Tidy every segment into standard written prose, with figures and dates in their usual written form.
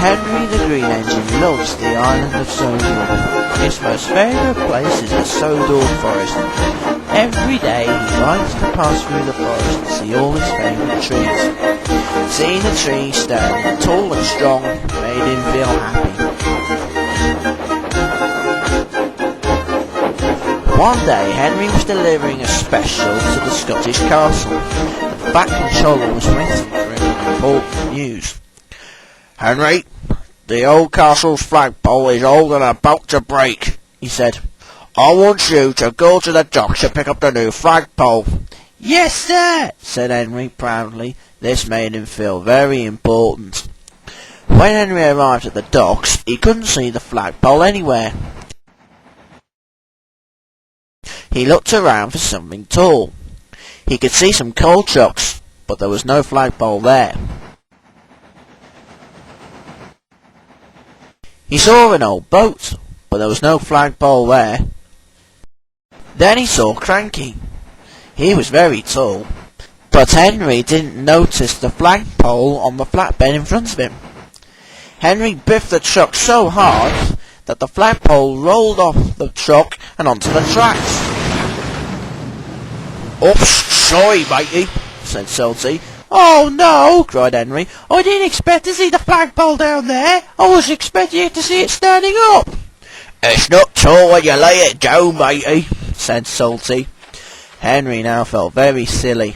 Henry the Green Engine loves the island of Sodor. His most favourite place is the Sodor Forest. Every day he likes to pass through the forest and see all his favourite trees. Seeing the trees standing tall and strong made him feel happy. One day Henry was delivering a special to the Scottish castle. The fat controller was waiting for him with important news. "Henry, the old castle's flagpole is old and about to break," he said. "I want you to go to the docks to pick up the new flagpole." "Yes, sir," said Henry proudly. This made him feel very important. When Henry arrived at the docks, he couldn't see the flagpole anywhere. He looked around for something tall. He could see some coal trucks, but there was no flagpole there. He saw an old boat, but there was no flagpole there. Then he saw Cranky. He was very tall, but Henry didn't notice the flagpole on the flatbed in front of him. Henry biffed the truck so hard that the flagpole rolled off the truck and onto the tracks. "Oops, sorry, matey," said Salty. "Oh no," cried Henry. "I didn't expect to see the flagpole down there. I was expecting to see it standing up." "It's not tall when you lay it down, matey," said Salty. Henry now felt very silly.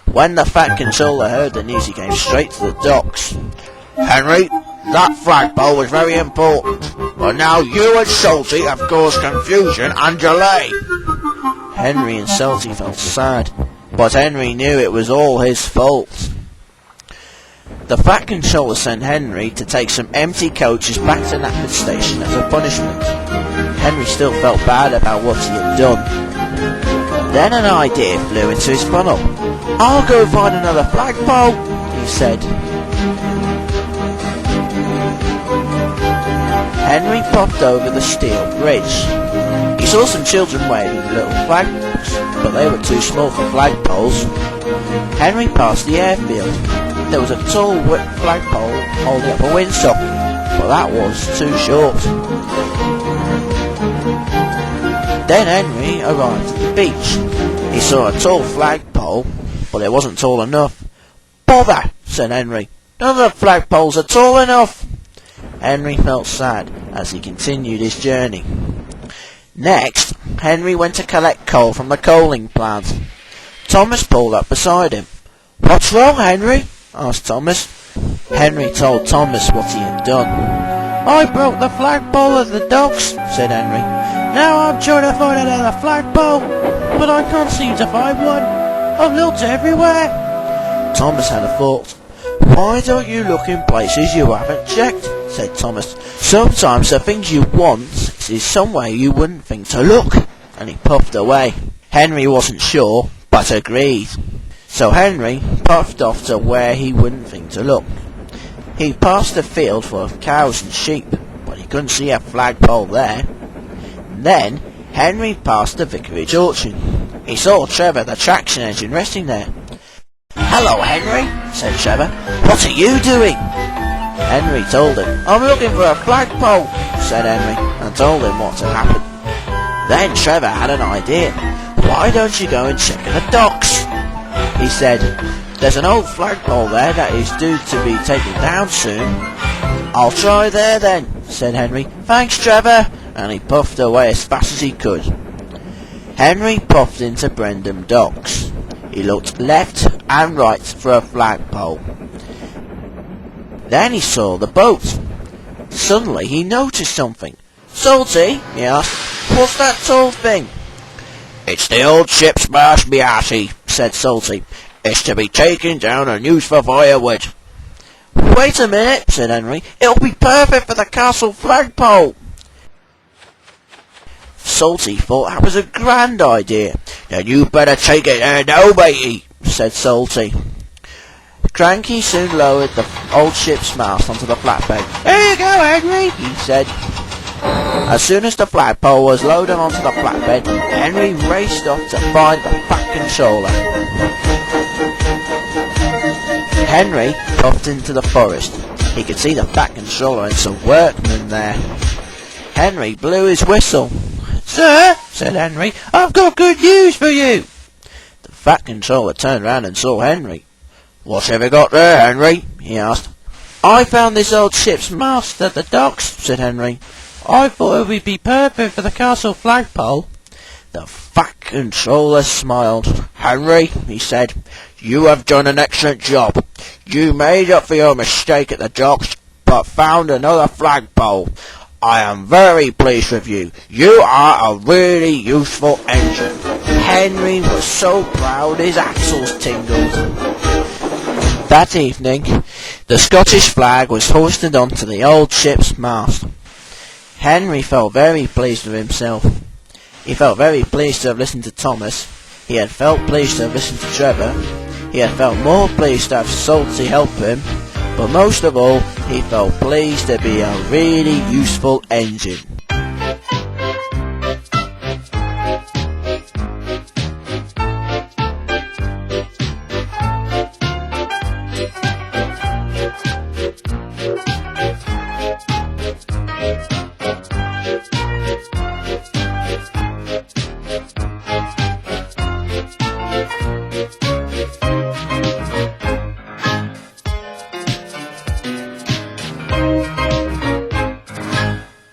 When the fat controller heard the news, he came straight to the docks. "Henry, that flagpole was very important, but now you and Salty have caused confusion and delay." Henry and Salty felt sad, but Henry knew it was all his fault. The fat controller sent Henry to take some empty coaches back to Knapford Station as a punishment. Henry still felt bad about what he had done. Then an idea flew into his funnel. "I'll go find another flagpole," he said. Henry popped over the steel bridge. He saw some children waving little flags, but they were too small for flagpoles. Henry passed the airfield. There was a tall flagpole holding up a windsock, but that was too short. Then Henry arrived at the beach. He saw a tall flagpole, but it wasn't tall enough. "Bother," said Henry. "None of the flagpoles are tall enough." Henry felt sad as he continued his journey. Next, Henry went to collect coal from the coaling plant. Thomas pulled up beside him. "What's wrong, Henry?" asked Thomas. Henry told Thomas what he had done. "I broke the flagpole at the docks," said Henry. "Now I'm trying to find another flagpole, but I can't seem to find one. I've looked everywhere." Thomas had a thought. "Why don't you look in places you haven't checked?" said Thomas. "Sometimes the things you want is somewhere you wouldn't think to look." And he puffed away. Henry wasn't sure, but agreed. So Henry puffed off to where he wouldn't think to look. He passed a field full of cows and sheep, but he couldn't see a flagpole there. Then Henry passed the vicarage orchard. He saw Trevor the traction engine resting there. "Hello, Henry," said Trevor. "What are you doing?" Henry told him. "I'm looking for a flagpole," said Henry, and told him what had happened. Then Trevor had an idea. "Why don't you go and check in the docks?" he said. "There's an old flagpole there that is due to be taken down soon." "I'll try there then," said Henry. "Thanks, Trevor," and he puffed away as fast as he could. Henry puffed into Brendam Docks. He looked left and right for a flagpole. Then he saw the boat. Suddenly he noticed something. "Salty," he asked, "what's that tall thing?" "It's the old ship's mast, me hearty," said Salty. "It's to be taken down and used for firewood." "Wait a minute," said Henry. "It'll be perfect for the castle flagpole." Salty thought that was a grand idea. "Then you better take it there now, matey," said Salty. Cranky soon lowered the old ship's mast onto the flatbed. "Here you go, Henry," he said. As soon as the flagpole was loaded onto the flatbed, Henry raced off to find the fat controller. Henry puffed into the forest. He could see the Fat Controller and some workmen there. Henry blew his whistle. "Sir," said Henry, "I've got good news for you." The Fat Controller turned round and saw Henry. "What have you got there, Henry?" he asked. "I found this old ship's mast at the docks," said Henry. "I thought it would be perfect for the castle flagpole." The Fat Controller smiled. "Henry," he said, "you have done an excellent job. You made up for your mistake at the docks, but found another flagpole. I am very pleased with you. You are a really useful engine." Henry was so proud his axles tingled. That evening, the Scottish flag was hoisted onto the old ship's mast. Henry felt very pleased with himself. He felt very pleased to have listened to Thomas. He had felt pleased to have listened to Trevor. He had felt more pleased to have Salty help him. But most of all, he felt pleased to be a really useful engine.